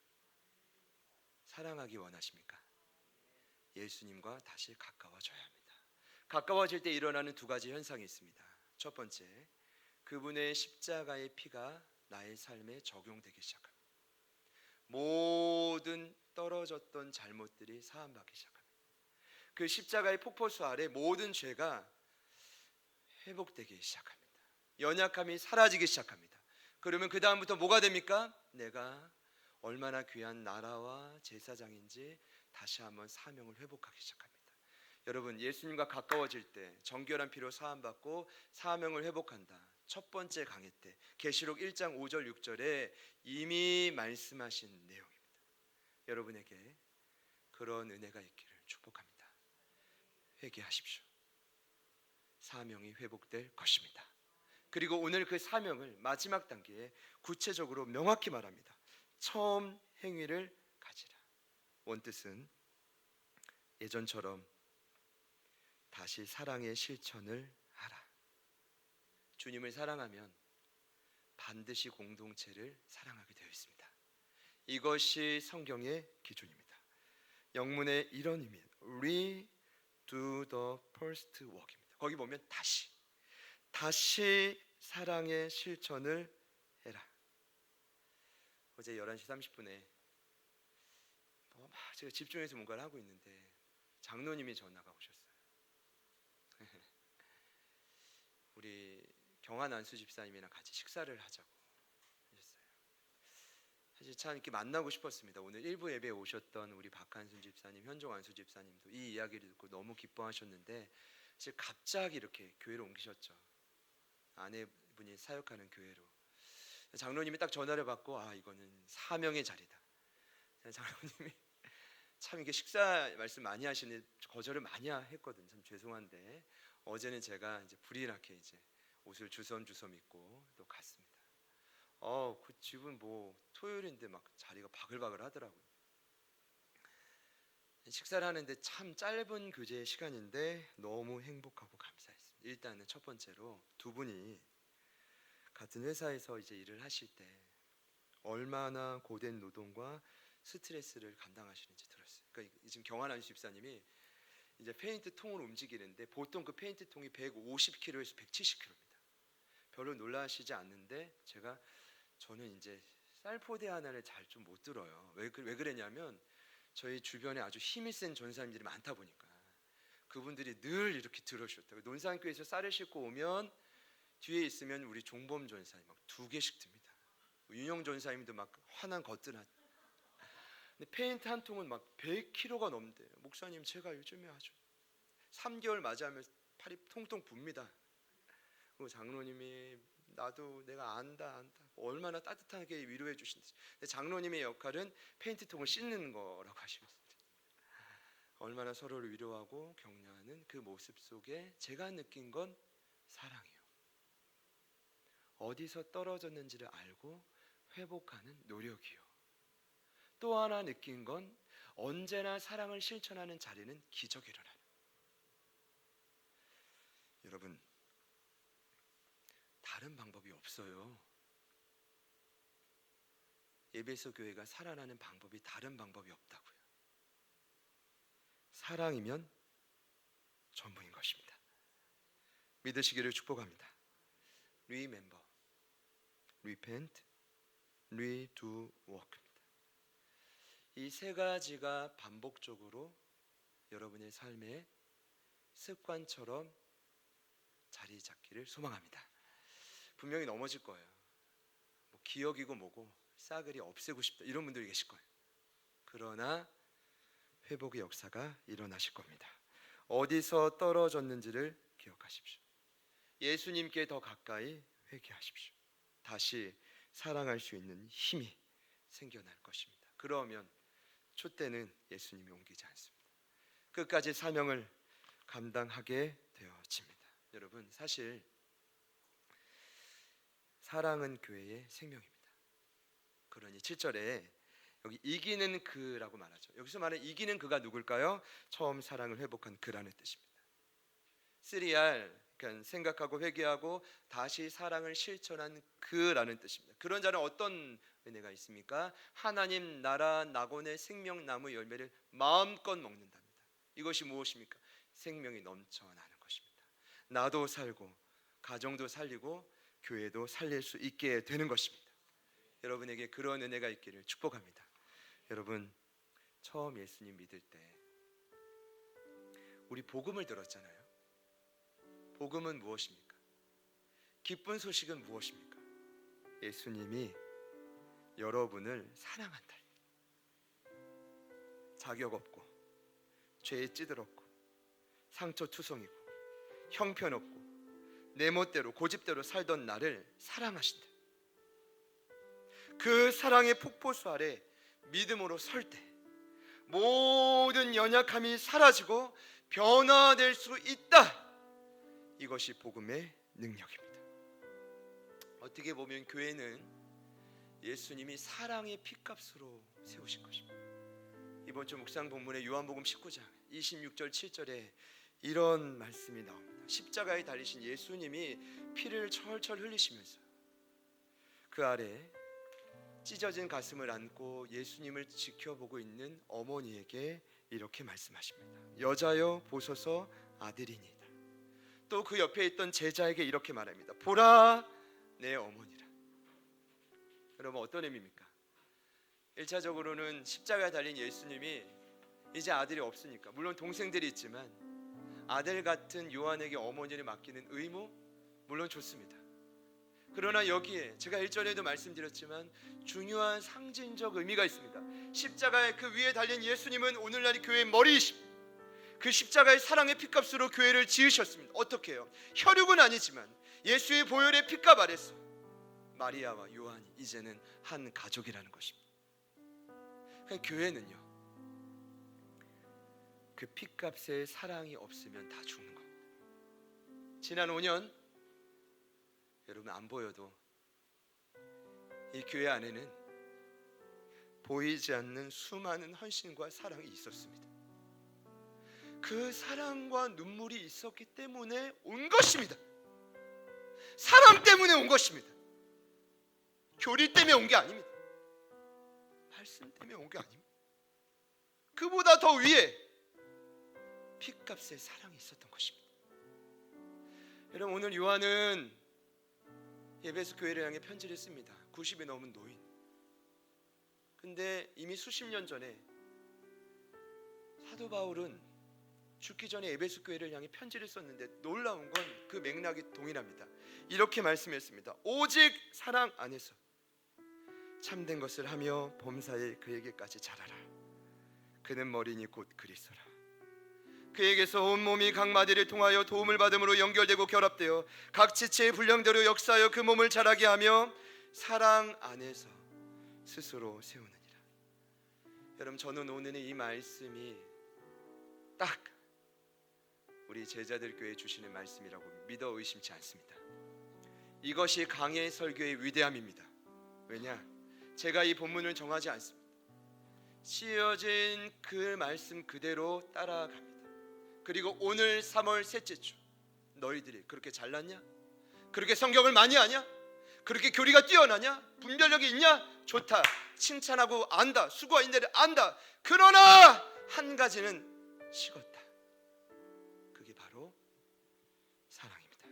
사랑하기 원하십니까? 예수님과 다시 가까워져야 합니다. 가까워질 때 일어나는 두 가지 현상이 있습니다. 첫 번째, 그분의 십자가의 피가 나의 삶에 적용되기 시작합니다. 모든 떨어졌던 잘못들이 사함받기 시작합니다. 그 십자가의 폭포수 아래 모든 죄가 회복되기 시작합니다. 연약함이 사라지기 시작합니다. 그러면 그 다음부터 뭐가 됩니까? 내가 얼마나 귀한 나라와 제사장인지 다시 한번 사명을 회복하기 시작합니다. 여러분, 예수님과 가까워질 때 정결한 피로 사함받고 사명을 회복한다. 첫 번째 강해 때 계시록 1장 5절 6절에 이미 말씀하신 내용입니다. 여러분에게 그런 은혜가 있기를 축복합니다. 회개하십시오. 사명이 회복될 것입니다. 그리고 오늘 그 사명을 마지막 단계에 구체적으로 명확히 말합니다. 처음 행위를 가지라. 원뜻은 예전처럼 다시 사랑의 실천을 하라. 주님을 사랑하면 반드시 공동체를 사랑하게 되어 있습니다. 이것이 성경의 기준입니다. 영문의 이런 의미, redo the first work입니다. 거기 보면 다시 사랑의 실천을 해라. 어제 11시 30분에 제가 집중해서 뭔가를 하고 있는데 장로님이 전화가 오셨어요. 우리 경한 안수 집사님이랑 같이 식사를 하자고 하셨어요. 사실 참 이렇게 만나고 싶었습니다. 오늘 일부 예배에 오셨던 우리 박한순 집사님, 현종 안수 집사님도 이 이야기를 듣고 너무 기뻐하셨는데 사실 갑자기 이렇게 교회로 옮기셨죠. 아내분이 사역하는 교회로. 장로님이 딱 전화를 받고 이거는 사명의 자리다. 장로님이 참 이게 식사 말씀 많이 하시는데 거절을 많이 했거든. 참 죄송한데 어제는 제가 이제 불이 나게 이제 옷을 주섬주섬 입고 또 갔습니다. 그 집은 뭐 토요일인데 막 자리가 바글바글 하더라고요. 식사를 하는데 참 짧은 교제의 시간인데 너무 행복하고 감사했습니다. 일단은 첫 번째로 두 분이 같은 회사에서 이제 일을 하실 때 얼마나 고된 노동과 스트레스를 감당하시는지 들었어요. 그러니까 지금 경환 안수 집사님이 이제 페인트 통을 움직이는데 보통 그 페인트 통이 150kg에서 170kg입니다. 별로 놀라시지 않는데 저는 이제 쌀포대 하나를 잘 좀 못 들어요. 왜 그랬냐면 저희 주변에 아주 힘이 센 전사님들이 많다 보니까 그분들이 늘 이렇게 들으셨다고. 논산교에서 쌀을 싣고 오면 뒤에 있으면 우리 종범 전사님 막 2개씩 듭니다. 윤영 전사님도 막 화난 것들 근데 페인트 한 통은 막 100kg가 넘대요. 목사님, 제가 요즘에 아주 3개월 맞이하면 팔이 통통 붑니다. 그리고 장로님이 나도 내가 안다 얼마나 따뜻하게 위로해 주신지. 장로님의 역할은 페인트 통을 씻는 거라고 하시면서 얼마나 서로를 위로하고 격려하는 그 모습 속에 제가 느낀 건 사랑이에요. 어디서 떨어졌는지를 알고 회복하는 노력이요. 또 하나 느낀 건 언제나 사랑을 실천하는 자리는 기적이 일어나요. 여러분, 다른 방법이 없어요. 에베소 교회가 살아나는 방법이 다른 방법이 없다고요. 사랑이면 전부인 것입니다. 믿으시기를 축복합니다. Remember, repent, redo work입니다. 이 세 가지가 반복적으로 여러분의 삶의 습관처럼 자리 잡기를 소망합니다. 분명히 넘어질 거예요. 뭐 기억이고 뭐고 싸그리 없애고 싶다 이런 분들이 계실 거예요. 그러나 회복의 역사가 일어나실 겁니다. 어디서 떨어졌는지를 기억하십시오. 예수님께 더 가까이 회개하십시오. 다시 사랑할 수 있는 힘이 생겨날 것입니다. 그러면 촛대는 예수님이 옮기지 않습니다. 끝까지 사명을 감당하게 되어집니다. 여러분, 사실 사랑은 교회의 생명입니다. 그러니 7절에 여기 이기는 그라고 말하죠. 여기서 말하는 이기는 그가 누굴까요? 처음 사랑을 회복한 그라는 뜻입니다. 3R, 그러니까 생각하고 회개하고 다시 사랑을 실천한 그라는 뜻입니다. 그런 자는 어떤 은혜가 있습니까? 하나님 나라 낙원의 생명나무 열매를 마음껏 먹는답니다. 이것이 무엇입니까? 생명이 넘쳐나는 것입니다. 나도 살고 가정도 살리고 교회도 살릴 수 있게 되는 것입니다. 여러분에게 그런 은혜가 있기를 축복합니다. 여러분, 처음 예수님 믿을 때 우리 복음을 들었잖아요. 복음은 무엇입니까? 기쁜 소식은 무엇입니까? 예수님이 여러분을 사랑한다. 자격 없고 죄에 찌들었고 상처투성이고 형편없고 내 멋대로 고집대로 살던 나를 사랑하신다. 그 사랑의 폭포수 아래 믿음으로 설 때 모든 연약함이 사라지고 변화될 수 있다. 이것이 복음의 능력입니다. 어떻게 보면 교회는 예수님이 사랑의 피값으로 세우신 것입니다. 이번 주 묵상 본문의 요한복음 19장 26절 7절에 이런 말씀이 나옵니다. 십자가에 달리신 예수님이 피를 철철 흘리시면서 그 아래 찢어진 가슴을 안고 예수님을 지켜보고 있는 어머니에게 이렇게 말씀하십니다. 여자여 보소서 아들이니이다. 또 그 옆에 있던 제자에게 이렇게 말합니다. 보라 내 어머니라. 여러분, 어떤 의미입니까? 1차적으로는 십자가에 달린 예수님이 이제 아들이 없으니까, 물론 동생들이 있지만 아들 같은 요한에게 어머니를 맡기는 의무 물론 좋습니다. 그러나 여기에 제가 1절에도 말씀드렸지만 중요한 상징적 의미가 있습니다. 십자가의 그 위에 달린 예수님은 오늘날 교회의 머리이십니다. 그 십자가의 사랑의 피값으로 교회를 지으셨습니다. 어떻게 해요? 혈육은 아니지만 예수의 보혈의 피값 아래서 마리아와 요한이 이제는 한 가족이라는 것입니다. 그러니까 교회는요, 그 피값의 사랑이 없으면 다 죽는 겁니다. 지난 5년 여러분 안 보여도 이 교회 안에는 보이지 않는 수많은 헌신과 사랑이 있었습니다. 그 사랑과 눈물이 있었기 때문에 온 것입니다. 사랑 때문에 온 것입니다. 교리 때문에 온 게 아닙니다. 말씀 때문에 온 게 아닙니다. 그보다 더 위에 피값의 사랑이 있었던 것입니다. 여러분, 오늘 요한은 에베소 교회를 향해 편지를 씁니다. 90이 넘은 노인. 근데 이미 수십 년 전에 사도 바울은 죽기 전에 에베소 교회를 향해 편지를 썼는데 놀라운 건 그 맥락이 동일합니다. 이렇게 말씀했습니다. 오직 사랑 안에서 참된 것을 하며 범사에 그에게까지 자라라. 그는 머리니 곧 그리스도라. 그에게서 온 몸이 각 마디를 통하여 도움을 받음으로 연결되고 결합되어 각 지체의 분량대로 역사하여 그 몸을 자라게 하며 사랑 안에서 스스로 세우느니라. 여러분, 저는 오늘 이 말씀이 딱 우리 제자들 교회에 주시는 말씀이라고 믿어 의심치 않습니다. 이것이 강해 설교의 위대함입니다. 왜냐? 제가 이 본문을 정하지 않습니다. 씌어진 그 말씀 그대로 따라갑니다. 그리고 오늘 3월 셋째 주, 너희들이 그렇게 잘났냐? 그렇게 성경을 많이 아냐? 그렇게 교리가 뛰어나냐? 분별력이 있냐? 좋다. 칭찬하고 안다. 수고와 인내를 안다. 그러나 한 가지는 식었다. 그게 바로 사랑입니다.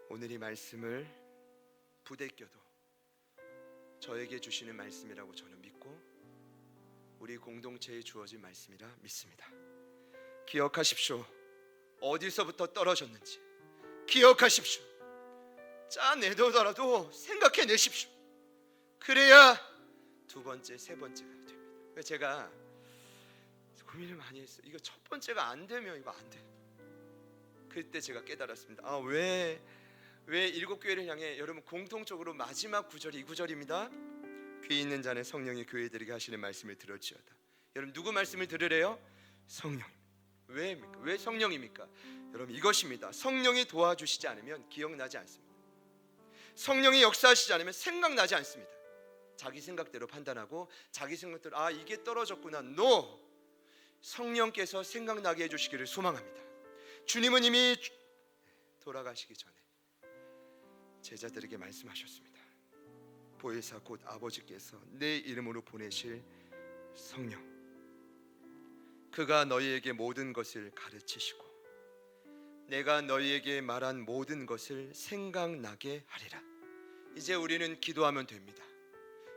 오늘 이 말씀을 부대껴도 저에게 주시는 말씀이라고 저는 믿고 우리 공동체에 주어진 말씀이라 믿습니다. 기억하십시오. 어디서부터 떨어졌는지 기억하십시오. 짜내더라도 생각해내십시오. 그래야 두 번째, 세 번째가 됩니다. 제가 고민을 많이 했어요. 이거 첫 번째가 안 되면 이거 안 돼. 그때 제가 깨달았습니다. 왜 일곱 교회를 향해 여러분 공통적으로 마지막 구절이 이 구절입니다. 귀 있는 자는 성령이 교회들에게 하시는 말씀을 들을지어다. 여러분, 누구 말씀을 들으래요? 성령. 왜입니까? 왜 성령입니까? 여러분, 이것입니다. 성령이 도와주시지 않으면 기억나지 않습니다. 성령이 역사하시지 않으면 생각나지 않습니다. 자기 생각대로 판단하고 자기 생각대로 이게 떨어졌구나. No! 성령께서 생각나게 해주시기를 소망합니다. 주님은 이미 돌아가시기 전에 제자들에게 말씀하셨습니다. 보혜사 곧 아버지께서 내 이름으로 보내실 성령, 그가 너희에게 모든 것을 가르치시고 내가 너희에게 말한 모든 것을 생각나게 하리라. 이제 우리는 기도하면 됩니다.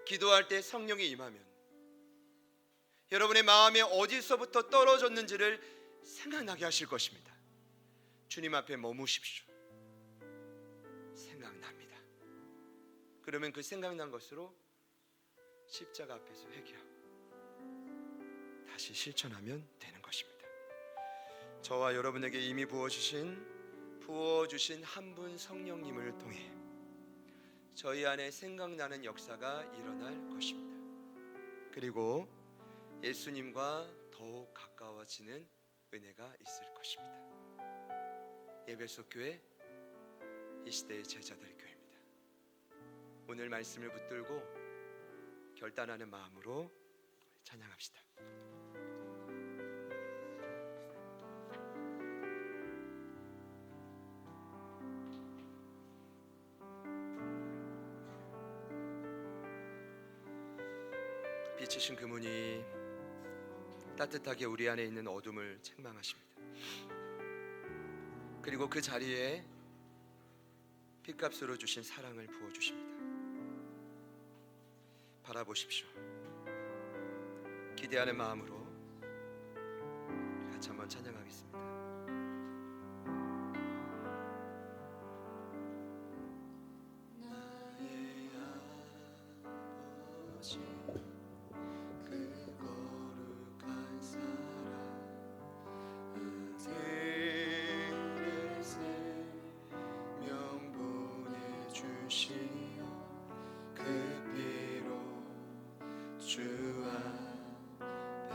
기도할 때 성령이 임하면 여러분의 마음에 어디서부터 떨어졌는지를 생각나게 하실 것입니다. 주님 앞에 머무십시오. 생각납니다. 그러면 그 생각난 것으로 십자가 앞에서 회개하고 다시 실천하면 되는 것입니다. 저와 여러분에게 이미 부어주신 한 분 성령님을 통해 저희 안에 생각나는 역사가 일어날 것입니다. 그리고 예수님과 더욱 가까워지는 은혜가 있을 것입니다. 예배소 교회, 이 시대의 제자들 교회입니다. 오늘 말씀을 붙들고 결단하는 마음으로 찬양합시다. 빛이신 그분이 따뜻하게 우리 안에 있는 어둠을 책망하십니다. 그리고 그 자리에 핏값으로 주신 사랑을 부어주십니다. 바라보십시오. 기대하는 마음으로 같이 한번 찬양하겠습니다. 나의 아버지 그 거룩한 사랑 아들의 생명 보내주시어 그 피로 주 앞에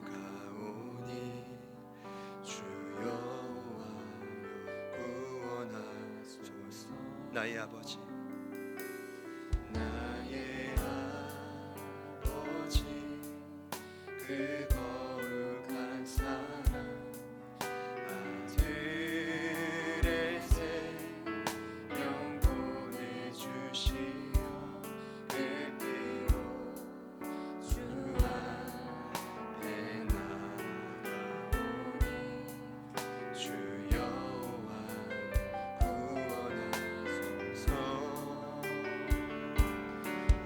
나가오니 주여 구원하소서. 나의 아버지 나의 아버지 그 거룩한 사랑 아들의 생명 보내주시어 그 피로 주 앞에 나가오니 주여 구원하소서.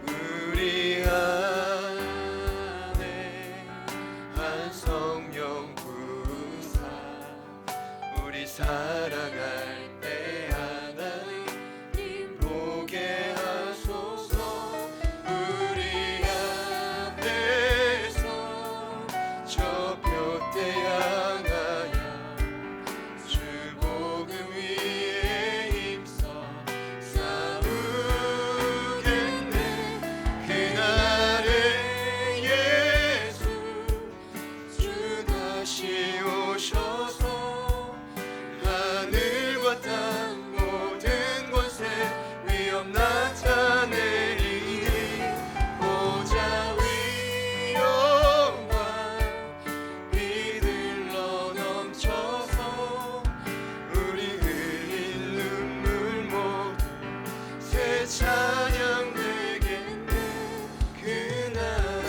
우리 안에 한 성령 부사 우리 살아갈 때 하나님 보게 하소서. 우리 앞에서 저 돛대 향하여 주 복음 위에 힘써 싸우겠네. 그날에 예수 주 다시 오셔서 하늘과 땅 모든 권세 위엄 나타내리니 보좌 위 영광 비들러 넘쳐서 우리 흘린 눈물 모두 새 찬양 되겠네. 그날에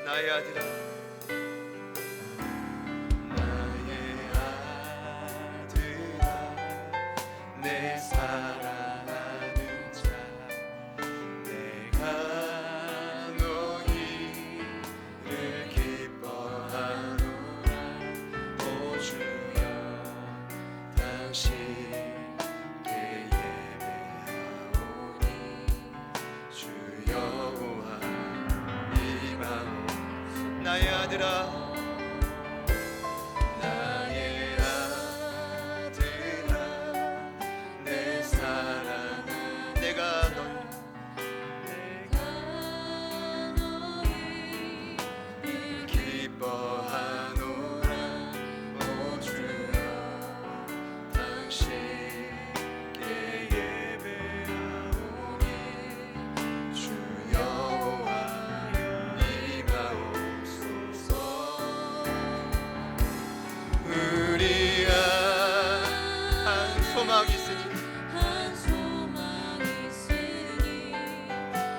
나의 아들아 나의 아들아 내 사랑하는 자 내가 너희를 기뻐하노라. 오 주여 당신께 예배하오니 주여 임하옵소서. 나의 아들아 나의 아들아 내 사랑 내가 너희를 기뻐하노라. 오 주여 당신께 예배하오니 주여 임하옵소서. 있으니 한 소망 있으니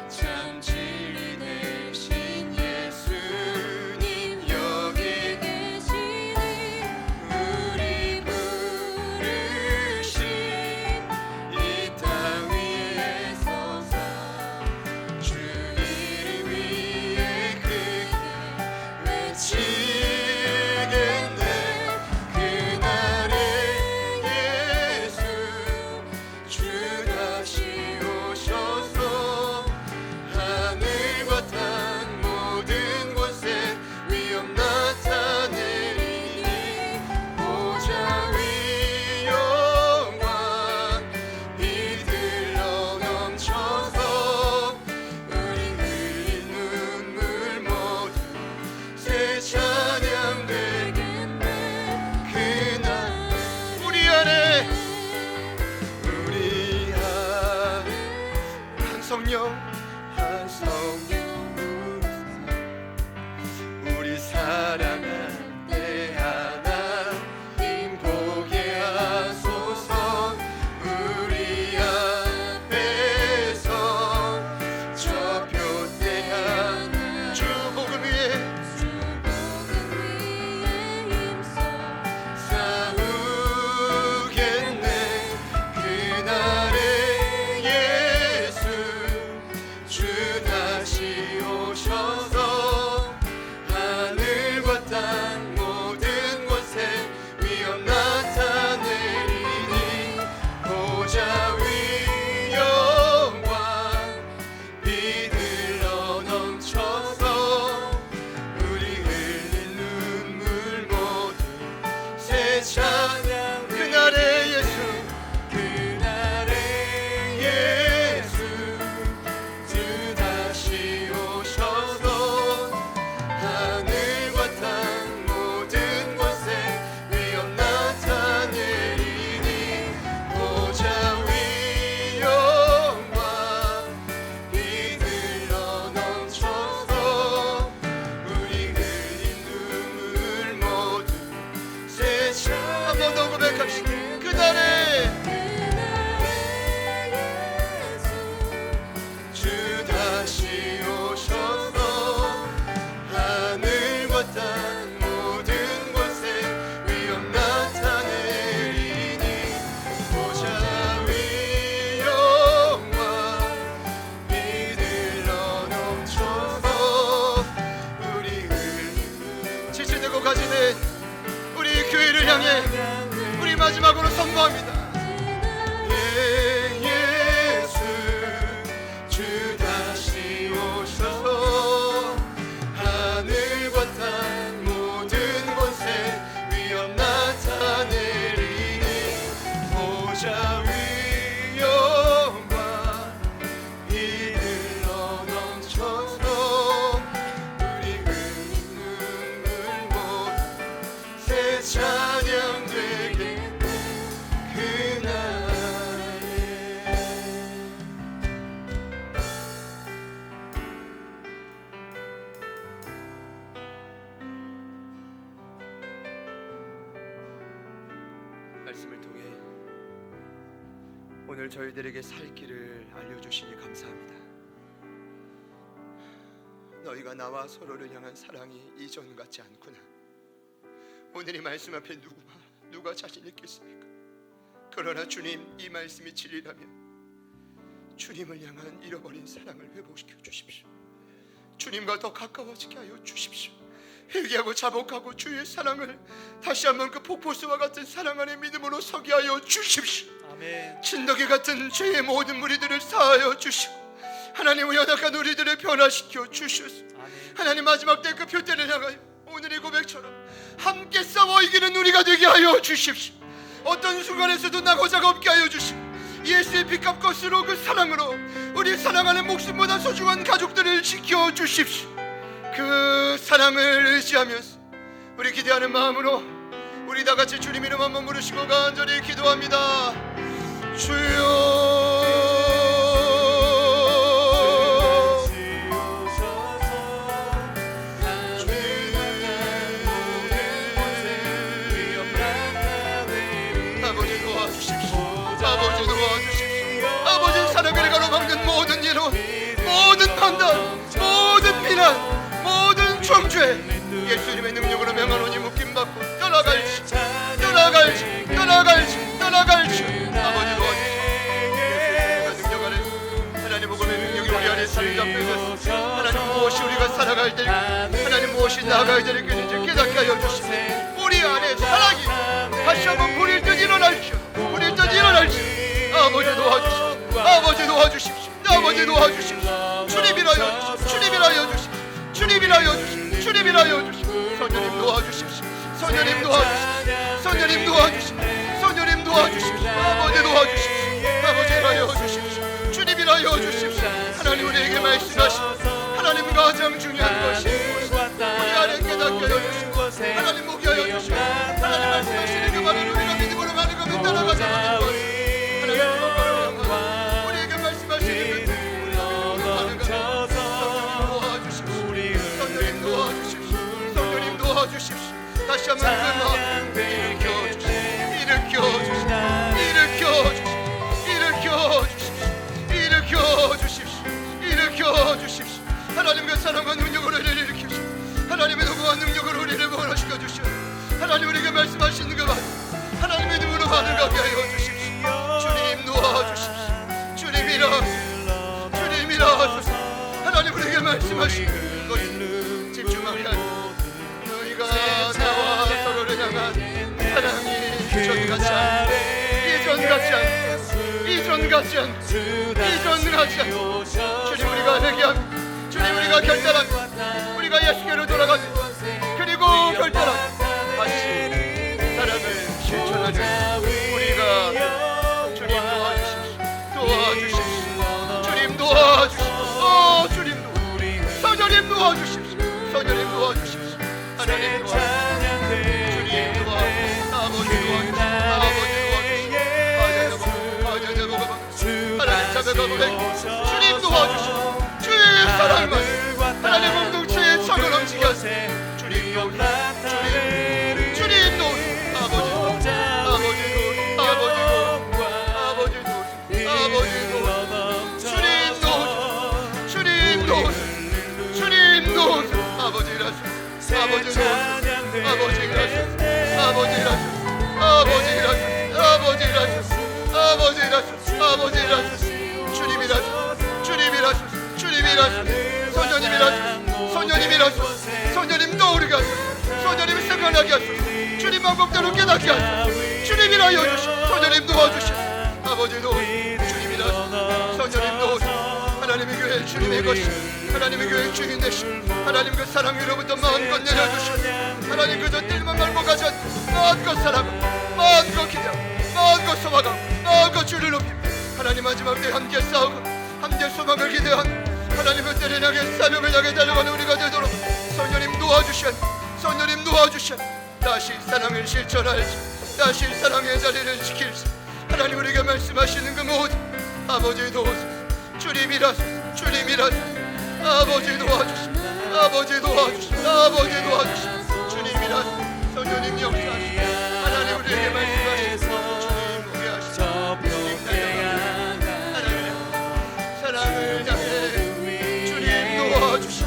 참 진리 되신 예수님 여기 계시니 우리 부르신 이 땅 위에 서서 주 이름 위에 크게 외치겠네. 그날에 예수 주 다시 오셔서 하늘과 땅 모든 곳에 위엄 나타내리니 보좌 위 영광 이들로 넘쳐서 우리 흘린 눈물 모두 새 찬양 되겠네. 그날 우리 안에 한 성령 우리 사랑할 때 하나님 보게 하소서. 우리 앞에서 저 표대 주 복음 위에 힘써 싸우겠네. 그날에 예수 주 다시 오셔서 하늘과 땅 모든 곳에 위엄 나타내리니 보좌 위 영광 비들러 넘쳐서 우리 흘린 눈물 모두 새 찬양. 그날에 예수 주 다시 오셔서 하늘과 땅 모든 곳에 위엄 나타내리니 보좌 위 영광 비들러 넘쳐서 우리 흘린 눈물 모두 새 찬양. 한 번 더 고백합시다. 그날에 주 다시 오셔서 하늘과 땅 모든 곳에 위엄 나타내리니 보좌 위 영광 비들러 넘쳐서 우리 흘린 지체되고 가지는 우리 교회를 향해 우리 마지막으로 선포합니다. 예수 주 다시 오셔서 하늘과 땅 모든 곳에 위엄 나타내리니 보좌 위 영광 이들러 넘쳐서 우리 흘린 눈물 모두 새 찬양 되겠네. 그날에 말씀을 통해 오늘 저희들에게 살 길을 알려주시니 감사합니다. 너희가 나와 서로를 향한 사랑이 이전 같지 않구나. 오늘 이 말씀 앞에 누가 자신 있겠습니까? 그러나 주님, 이 말씀이 진리라면 주님을 향한 잃어버린 사랑을 회복시켜 주십시오. 주님과 더 가까워지게 하여 주십시오. 회개하고 자복하고 주의 사랑을 다시 한번 그 폭포수와 같은 사랑 안에 믿음으로 서게 하여 주십시오. 아멘. 진더기 같은 죄의 모든 무리들을 사하여 주시고 하나님 연약한 우리들을 변화시켜 주시옵소서. 아멘. 하나님 마지막 때 그 표대를 향하여 오늘의 고백처럼 함께 싸워 이기는 우리가 되게 하여 주십시오. 어떤 순간에서도 나고자가 없게 하여 주시고 예수의 피값 것으로 그 사랑으로 우리 사랑하는 목숨보다 소중한 가족들을 지켜 주십시오. 그 사랑을 의지하면서 우리 기대하는 마음으로 우리 다 같이 주님 이름 한번 부르시고 간절히 기도합니다. 주여 아버지 모든 판단, 모든 비난, 모든 정죄 예수님의 능력으로 명하노니 묶임받고 떠나갈지 떠나갈지 떠나갈지 떠나갈지 아버지 도와주시옵소서. 예수님의 능력 안에 하나님 복음의 능력이 우리 안에 자리 잡고 있어서 하나님 무엇이 우리가 살아가야 될 하나님 무엇이 나가야 될 것인지 깨닫게 하여 주시옵소서. 우리 안에 사랑이 다시 한번 불일 듯 일어날지어 불일 듯 일어날지 아버지 도와주십시오. 아버지 도와주십시오. 아버지 도와주십시오. 주님이라여 주십시오. 주님이라여 주십시오. 주님이라여 주십시오. 주님이라여 주십시오. 성령님 도와주십시오. 성령님 도와주십시오. 성령님 도와주십시오. 성령님 도와주십시오. 아버지 도와주십시오. 아버지라여 주십시오. 주님이라여 주십시오. 하나님 우리에게 말씀하신 하나님 가장 중요한 것이 우리 안에 깨닫게 하여 주시고 하나님 보게 하여 주시고 하나님 말씀하시는 그 말을 우리가 믿음으로 가는 것을 따라가자 하는 것 하나님 영광을 우리에게 말씀하시는 그 믿음으로 가는 것 성령님 도와주십시오. 성령님 도와주십시오. 다시 한번 그 마음 일으켜 주십시오. 일으켜 주십시오. 하나님의 사랑과 능력으로 우리를 일으키시오. 하나님의 도구와 능력으로 우리를 구원시켜 주시오. 하나님 우리에게 말씀하시는 것 하나님의 눈으로 반응하게 하여 주십시오. 주님 도와주십시오. 주님이라소서. 하나님 우리에게 말씀하시는 것을 집중하게 하여 너희가 나와 서로를 향한 사랑이 이전 같지 않고 주님 우리가 회개하고 주님 우리가 결단하고 우리가 예수께로 돌아가고 그리고 결단하고 다시 사랑을 실천하는 우리가 주님 도와주십시오. 주님 도와주십시오. 성령님 도와주십시오. 성령님 도와주십시오. 하나님 도와주십시오. 주님 도와주십시오. 아버지 도와주십시오. 하나님 자매가 주님 도와주시고 주의 사랑만 하나님 공동체의 창을 넘치게 하세요. 주님 도우시고 성령님 떠오르게 하소서. 성령님 생각나게 하소서. 주님 마음대로 깨닫게 하소서. 주님이라여 주시오. 성령님 도와주시오. 아버지 도우시오. 주님이라서 성령님 도우시오. 하나님의 교회 주님의 것이 하나님의 교회 주인 되시오. 하나님 그 사랑 위로부터 마음껏 내려주시오. 하나님 그저 뜰만 말고 가지 않고 마음껏 사랑하고 마음껏 기대하고 마음껏 소망하고 마음껏 주를 높이며 하나님 마지막 때 함께 싸우고 함께 소망을 기대하고 하나님의 때를 향해 사명을 향해 달려가는 우리가 되도록 성령님 도와주시오. 성령님 도와주시오. 다시 사랑을 실천할지 다시 사랑의 자리를 지킬지 하나님 우리에게 말씀하시는 그 모든 아버지 도와주시오. 주님이라소서. 아버지 도와주시오. 아버지 도와주시오. 주님이라소서. 성령님 역사하시오. 하나님 우리에게 말씀하시고 주님 보게 하시오. 주님 달려가는 하나님의 사랑을 향해 주님 도와주시오.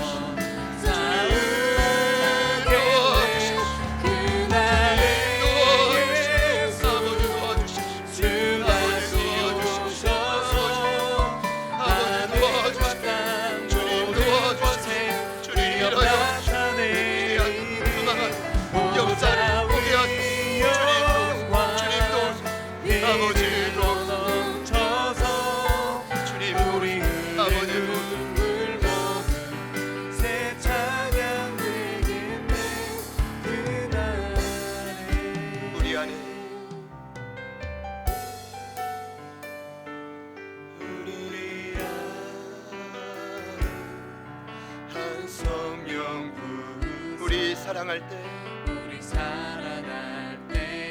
사랑할 때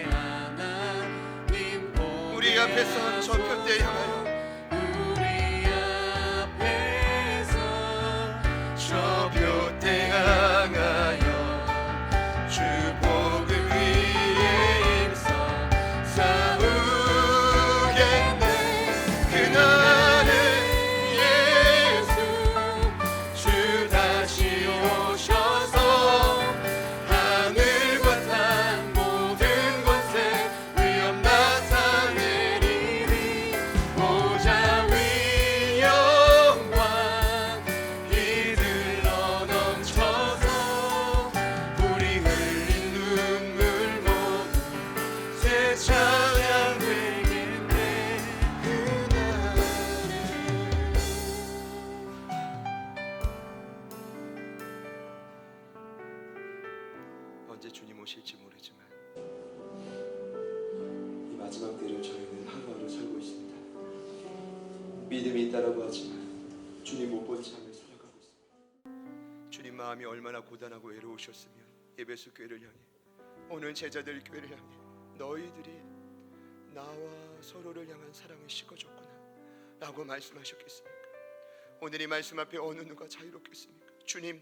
하나님 우리 앞에서 저 표대에 향하여 우리 앞에서 저 표대 향하여 주 복음 위에 힘써 싸우겠네. 그날을 오실지 모르지만 이 마지막 때를 저희는 하루하루 살고 있습니다. 믿음이 있다라고 하지만 주님 못 본 삶을 살아가고 있습니다. 주님 마음이 얼마나 고단하고 외로우셨으면 에베소 교회를 향해, 오는 제자들 교회를 향해 너희들이 나와 서로를 향한 사랑을 식어줬구나 라고 말씀하셨겠습니까? 오늘 이 말씀 앞에 어느 누가 자유롭겠습니까? 주님,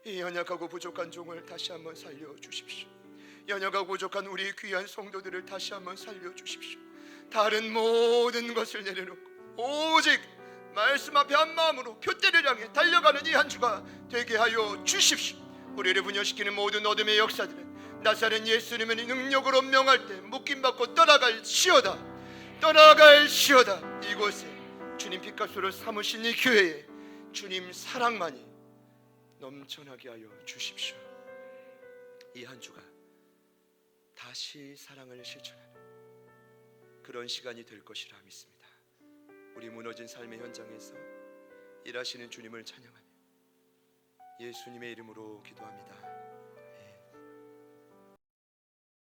이 연약하고 부족한 종을 다시 한번 살려주십시오. 연약하고 부족한 우리 귀한 성도들을 다시 한번 살려주십시오. 다른 모든 것을 내려놓고 오직 말씀 앞에 한 마음으로 표대를 향해 달려가는 이 한 주가 되게 하여 주십시오. 우리를 분열시키는 모든 어둠의 역사들은 나사렛 예수님의 능력으로 명할 때 묶임받고 떠나갈시어다. 떠나갈시어다. 이곳에 주님 핏값으로 삼으신 이 교회에 주님 사랑만이 넘쳐나게 하여 주십시오. 이 한 주가 다시 사랑을 실천하는 그런 시간이 될 것이라 믿습니다. 우리 무너진 삶의 현장에서 일하시는 주님을 찬양하며 예수님의 이름으로 기도합니다.